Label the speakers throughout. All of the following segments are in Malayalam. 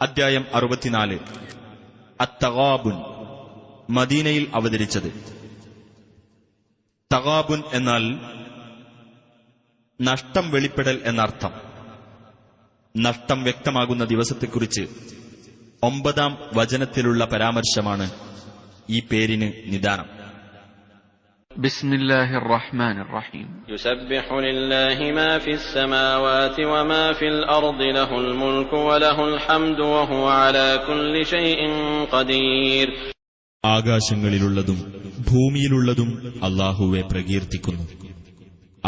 Speaker 1: അധ്യായം 64. അത്തഗാബുൻ, മദീനയിൽ അവതരിച്ചത്. തഗാബുൻ എന്നാൽ നഷ്ടം വെളിപ്പെടൽ എന്നർത്ഥം. നഷ്ടം വ്യക്തമാകുന്ന ദിവസത്തെക്കുറിച്ച് 9-ാം വചനത്തിലുള്ള പരാമർശമാണ് ഈ പേരിന് നിദാനം.
Speaker 2: ബിസ്മില്ലാഹിർ റഹ്മാനിർ റഹീം.
Speaker 3: യുസബ്ബിഹു ലില്ലാഹി മാ ഫിസ് സമാവാതി വമാ ഫിൽ അർദി ലഹുൽ മുൽക്കു വലഹുൽ ഹംദു വഹുവ അലാ കുല്ലി ഷൈഇൻ ഖദീർ.
Speaker 1: ആകാശങ്ങളിലുള്ളതും ഭൂമിയിലുള്ളതും അല്ലാഹുവെ പ്രകീർത്തിക്കുന്നു.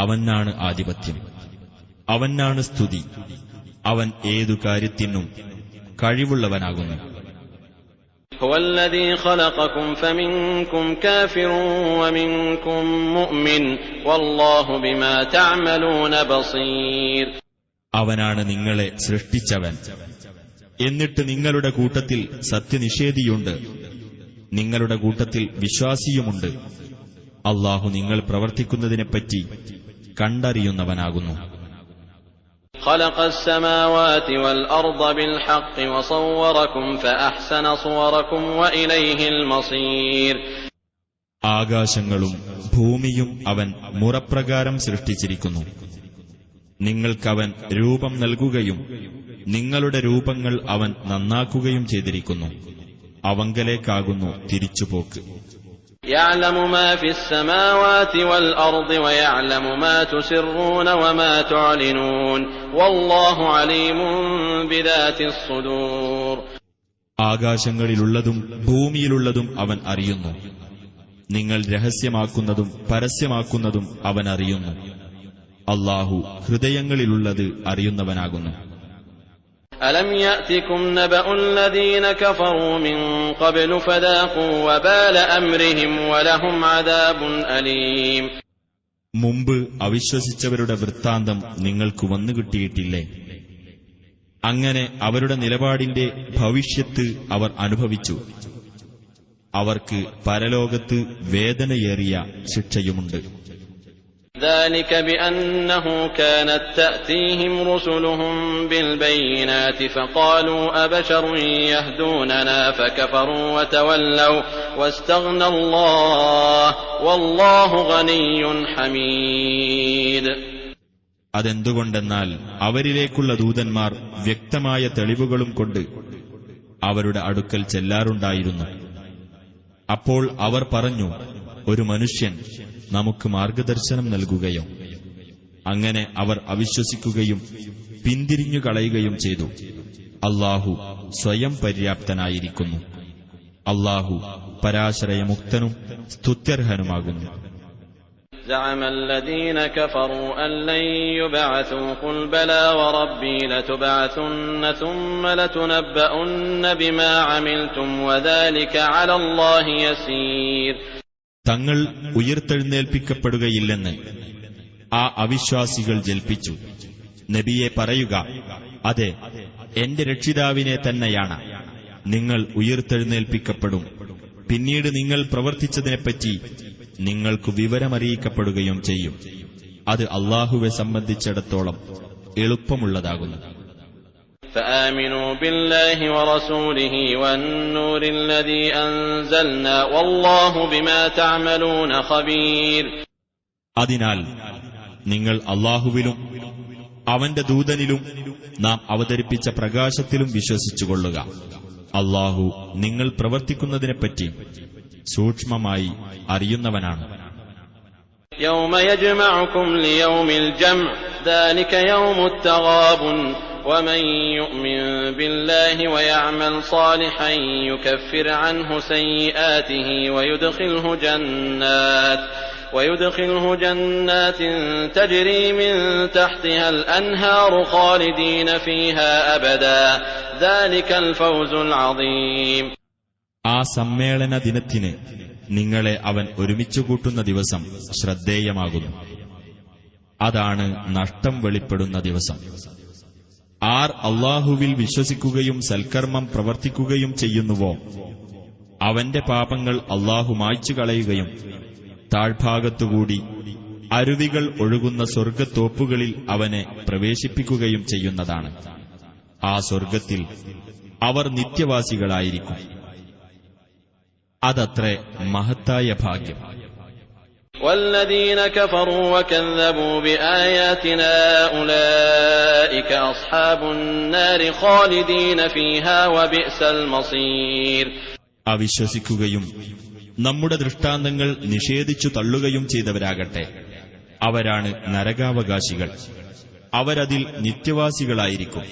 Speaker 1: അവനാണ് ആധിപത്യം, അവനാണ് സ്തുതി, അവൻ ഏതു കാര്യത്തിനും കഴിവുള്ളവനാകുന്നു.
Speaker 3: ഹുവല്ലദീ ഖലഖകും ഫമിൻകും കാഫിറുൻ വമിൻകും മുഅ്മിൻ വല്ലാഹു ബിമാ തഅമലൂന ബസീർ.
Speaker 1: അവനാണ് നിങ്ങളെ സൃഷ്ടിച്ചവൻ, എന്നിട്ട് നിങ്ങളുടെ കൂട്ടത്തിൽ സത്യനിഷേധിയുണ്ട്, നിങ്ങളുടെ കൂട്ടത്തിൽ വിശ്വാസിയുമുണ്ട്. അല്ലാഹു നിങ്ങൾ പ്രവർത്തിക്കുന്നതിനെപ്പറ്റി കണ്ടറിയുന്നവനാകുന്നു.
Speaker 3: خلق السماوات والأرض بالحق وصوركم فأحسن صوركم وإليه المصير.
Speaker 1: ആകാശങ്ങളും ഭൂമിയും അവൻ മുറപ്രകാരം സൃഷ്ടിച്ചിരിക്കുന്നു. നിങ്ങൾക്കവൻ രൂപം നൽകുകയും നിങ്ങളുടെ രൂപങ്ങൾ അവൻ നന്നാക്കുകയും ചെയ്തിരിക്കുന്നു. അവങ്കലേക്കാകുന്നു തിരിച്ചുപോക്ക്.
Speaker 3: يعلم ما في السماوات والأرض ويعلم ما تسرون وما تعلنون والله عليم بذات الصدور.
Speaker 1: ആകാശങ്ങളിലുള്ളതും ഭൂമിയിലുള്ളതും അവൻ അറിയുന്നു. നിങ്ങൾ രഹസ്യമാക്കുന്നതും പരസ്യമാക്കുന്നതും അവൻ അറിയുന്നു. അല്ലാഹു ഹൃദയങ്ങളിലുള്ളത് അറിയുന്നവനാകുന്നു.
Speaker 3: ألم يأتكم نبأ الذين كفروا من قبل فذاقوا وبال أمرهم ولهم عذاب أليم.
Speaker 1: മുമ്പ് അവിശ്വസിച്ചവരുടെ വൃത്താന്തം നിങ്ങൾക്ക് വന്നുകിട്ടിയിട്ടില്ലേ? അങ്ങനെ അവരുടെ നിലപാടിന്റെ ഭവിഷ്യത്ത് അവർ അനുഭവിച്ചു. അവർക്ക് പരലോകത്ത് വേദനയേറിയ ശിക്ഷയുമുണ്ട്.
Speaker 3: ذلك بأنه كانت تأتيهم رسلهم بالبينات فقالوا أبشر يهدوننا فكفروا وتولوا واستغنى الله والله غني حميد.
Speaker 1: അതെന്തുകൊണ്ടെന്നാൽ അവരിലേക്കുള്ള ദൂതന്മാർ വ്യക്തമായ തെളിവുകളും കൊണ്ട് അവരുടെ അടുക്കൽ ചെല്ലാറുണ്ടായിരുന്നു. അപ്പോൾ അവർ പറഞ്ഞു, ഒരു മനുഷ്യൻ നമുക്ക് മാർഗദർശനം നൽകുകയോ? അങ്ങനെ അവർ അവിശ്വസിക്കുകയും പിന്തിരിഞ്ഞു കളയുകയും ചെയ്തു. അല്ലാഹു സ്വയം പര്യാപ്തനായിരിക്കുന്നു. അല്ലാഹു പരാശ്രയമുക്തനും സ്തുത്യർഹനുമാകുന്നു.
Speaker 3: زعم الذين كفروا أن لن يبعثوا قل بلى وربي لتبعثن ثم لتنبؤن بما عملتم وذلك على الله يسير.
Speaker 1: തങ്ങൾ ഉയർത്തെഴുന്നേൽപ്പിക്കപ്പെടുകയില്ലെന്ന് ആ അവിശ്വാസികൾ ജൽപ്പിച്ചു. നബിയെ പറയുക, അതെ, എന്റെ രക്ഷിതാവിനെ തന്നെയാണ്. നിങ്ങൾ ഉയർത്തെഴുന്നേൽപ്പിക്കപ്പെടും. പിന്നീട് നിങ്ങൾ പ്രവർത്തിച്ചതിനെപ്പറ്റി നിങ്ങൾക്ക് വിവരമറിയിക്കപ്പെടുകയും ചെയ്യും. അത് അല്ലാഹുവെ സംബന്ധിച്ചിടത്തോളം എളുപ്പമുള്ളതാകുന്നു.
Speaker 3: فآمنوا بالله ورسوله والنور الذي أنزلنا والله بما تعملون خبير.
Speaker 1: അതിനാൽ നിങ്ങൾ അല്ലാഹുവിലും അവന്റെ ദൂതനിലും നാം അവതരിപ്പിച്ച പ്രകാശത്തിലും വിശ്വസിച്ചുകൊള്ളുക. അല്ലാഹു നിങ്ങൾ പ്രവർത്തിക്കുന്നതിനെപ്പറ്റി സൂക്ഷ്മമായി അറിയുന്നവനാണ്.
Speaker 3: يوم يجمعكم ليوم الجمع ذلك يوم التغابن ومن يؤمن بالله ويعمل صالحا يكفر عنه سيئاته ويدخله جنات تجري من تحتها الأنهار خالدين فيها أبدا ذلك الفوز العظيم.
Speaker 1: ആ സമ്മേളന ദിനത്തിന് നിങ്ങളെ അവൻ ഒരുമിച്ചുകൂട്ടുന്ന ദിവസം ശ്രദ്ധേയമാകുന്നു. അതാണ് നഷ്ടം വെളിപ്പെടുന്ന ദിവസം. ആർ അല്ലാഹുവിൽ വിശ്വസിക്കുകയും സൽക്കർമ്മം പ്രവർത്തിക്കുകയും ചെയ്യുന്നുവോ അവന്റെ പാപങ്ങൾ അല്ലാഹു മായ്ച്ചു കളയുകയും താഴ്ഭാഗത്തുകൂടി അരുവികൾ ഒഴുകുന്ന സ്വർഗ്ഗത്തോപ്പുകളിൽ അവനെ പ്രവേശിപ്പിക്കുകയും ചെയ്യുന്നതാണ്. ആ സ്വർഗത്തിൽ അവർ നിത്യവാസികളായിരിക്കും. അതത്രേ മഹത്തായ ഭാഗ്യം.
Speaker 3: والذين كفروا وكذبوا بآياتنا أولئك أصحاب النار خالدين فيها وبئس المصير.
Speaker 1: അവിശ്വസിക്കുകയും നമ്മുടെ ദൃഷ്ടാന്തങ്ങൾ നിഷേധിച്ചു തള്ളുകയും ചെയ്തവരാകട്ടെ, അവരാണ് നരകാവകാശികൾ. അവരതിൽ നിത്യവാസികളായിരിക്കും.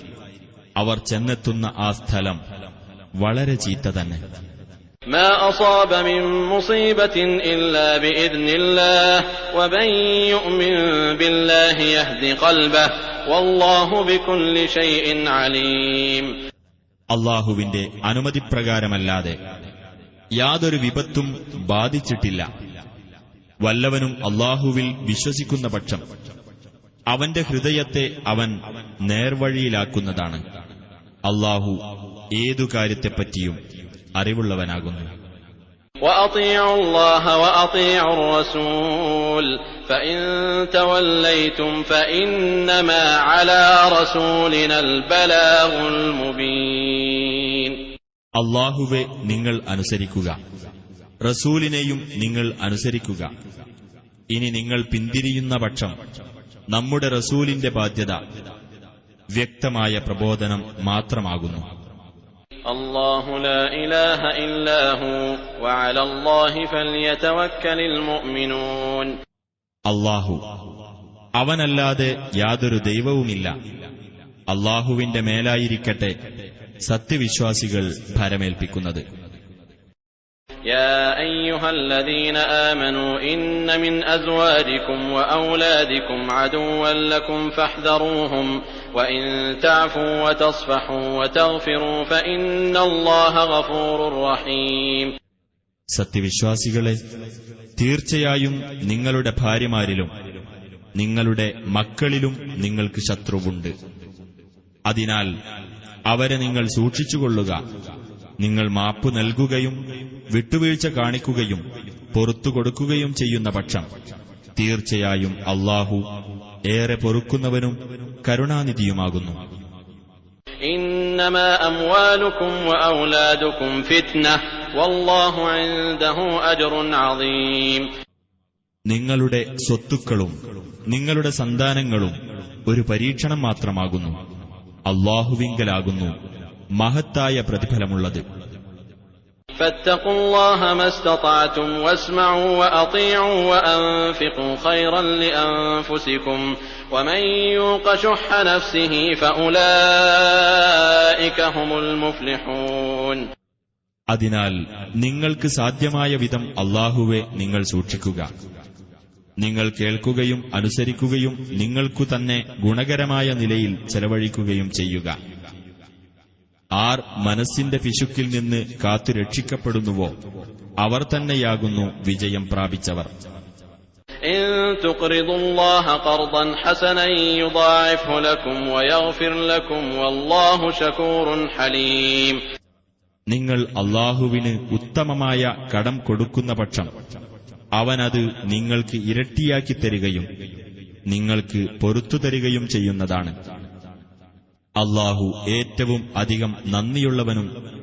Speaker 1: അവർ ചെന്നെത്തുന്ന ആ സ്ഥലം വളരെ ചീത്ത തന്നെ.
Speaker 3: ما أصاب من مصيبة إلا بإذن الله ومن يؤمن بالله يهد قلبه والله بكل شيء عليم.
Speaker 1: അല്ലാഹുവിന്റെ അനുമതിപ്രകാരമല്ലാതെ യാതൊരു വിപത്തും ബാധിച്ചിട്ടില്ല. വല്ലവനും അല്ലാഹുവിൽ വിശ്വസിക്കുന്ന പക്ഷം അവന്റെ ഹൃദയത്തെ അവൻ നേർവഴിയിലാക്കുന്നതാണ്. അല്ലാഹു ഏതു കാര്യത്തെപ്പറ്റിയും അറിവുള്ളവനാകുന്നു.
Speaker 3: وأطيعوا الله وأطيعوا الرسول فإن توليتم فإنما على رسولنا البلاغ المبين.
Speaker 1: അല്ലാഹുവെ നിങ്ങൾ അനുസരിക്കുക, റസൂലിനെയും നിങ്ങൾ അനുസരിക്കുക. ഇനി നിങ്ങൾ പിന്തിരിയുന്ന പക്ഷം നമ്മുടെ റസൂലിന്റെ ബാധ്യത വ്യക്തമായ പ്രബോധനം മാത്രമാകുന്നു.
Speaker 3: الله لا إله إلا هو وعلى الله فليتوكل المؤمنون.
Speaker 1: അല്ലാഹു, അവനല്ലാതെ യാതൊരു ദൈവവുമില്ല. അല്ലാഹുവിന്റെ മേലായിരിക്കട്ടെ സത്യവിശ്വാസികൾ ഭരമേൽപ്പിക്കുന്നത്.
Speaker 3: يا أيها الذين آمنوا إن من أزواجكم وأولادكم عدوا لكم فاحذروهم وإن تعفوا وتصفحوا وتغفروا فإن الله غفور رحيم.
Speaker 1: സത്യവിശ്വാസികളെ, തീർച്ചയായും നിങ്ങളുടെ ഭാര്യമാരിലും നിങ്ങളുടെ മക്കളിലും നിങ്ങൾക്ക് ശത്രുവുണ്ട്. അതിനാൽ അവരെ നിങ്ങൾ സൂക്ഷിച്ചുകൊള്ളുക. നിങ്ങൾ മാപ്പു നൽകുകയും വിട്ടുവീഴ്ച കാണിക്കുകയും പൊറത്തു കൊടുക്കുകയും ചെയ്യുന്ന പക്ഷം തീർച്ചയായും അല്ലാഹു ഏറെ പൊറുക്കുന്നവനും കരുണാനിധിയുമാകുന്നു.
Speaker 3: إنما أموالكم وأولادكم فتنة والله عنده أجر عظيم.
Speaker 1: നിങ്ങളുടെ സ്വത്തുക്കളും നിങ്ങളുടെ സന്താനങ്ങളും ഒരു പരീക്ഷണം മാത്രമാകുന്നു. അല്ലാഹുവിങ്കലാകുന്നു മഹത്തായ പ്രതിഫലമുള്ളത്.
Speaker 3: فاتقوا الله ما استطعتم واسمعوا وأطيعوا وأنفقوا خيرا لأنفسكم ومن يوق شح نفسه فأولئك هم المفلحون.
Speaker 1: അതിനാൽ നിങ്ങൾക്ക് സാധ്യമായ വിധം അല്ലാഹുവെ നിങ്ങൾ സൂക്ഷിക്കുക. നിങ്ങൾ കേൾക്കുകയും അനുസരിക്കുകയും നിങ്ങൾക്കു തന്നെ ഗുണകരമായ നിലയിൽ ചെലവഴിക്കുകയും ചെയ്യുക. ആർ മനസ്സിന്റെ പിശുക്കിൽ നിന്ന് കാത്തുരക്ഷിക്കപ്പെടുന്നുവോ അവർ തന്നെയാകുന്നു വിജയം പ്രാപിച്ചവർ.
Speaker 3: إن تقرضوا الله قرضا حسنا يضاعفه لكم ويغفر لكم والله شكور حليم.
Speaker 1: നിങ്ങൾ അല്ലാഹുവിന് ഉത്തമമായ കടം കൊടുക്കുന്ന പക്ഷം അവനത് നിങ്ങൾക്ക് ഇരട്ടിയാക്കി തരികയും നിങ്ങൾക്ക് പൊറുത്തു തരികയും ചെയ്യുന്നതാണ്. അല്ലാഹു ഏറ്റവും അധികം നന്ദിയുള്ളവനും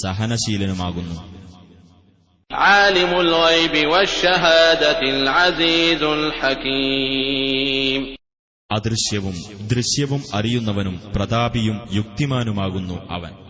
Speaker 1: സഹനശീലനുമാകുന്നു.
Speaker 3: ആലിമുൽ ഗൈബി വശ്ശഹാദത്തിൽ അസീസുൽ ഹകീം.
Speaker 1: അദൃശ്യവും ദൃശ്യവും അറിയുന്നവനും പ്രതാപിയും യുക്തിമാനുമാകുന്നു അവൻ.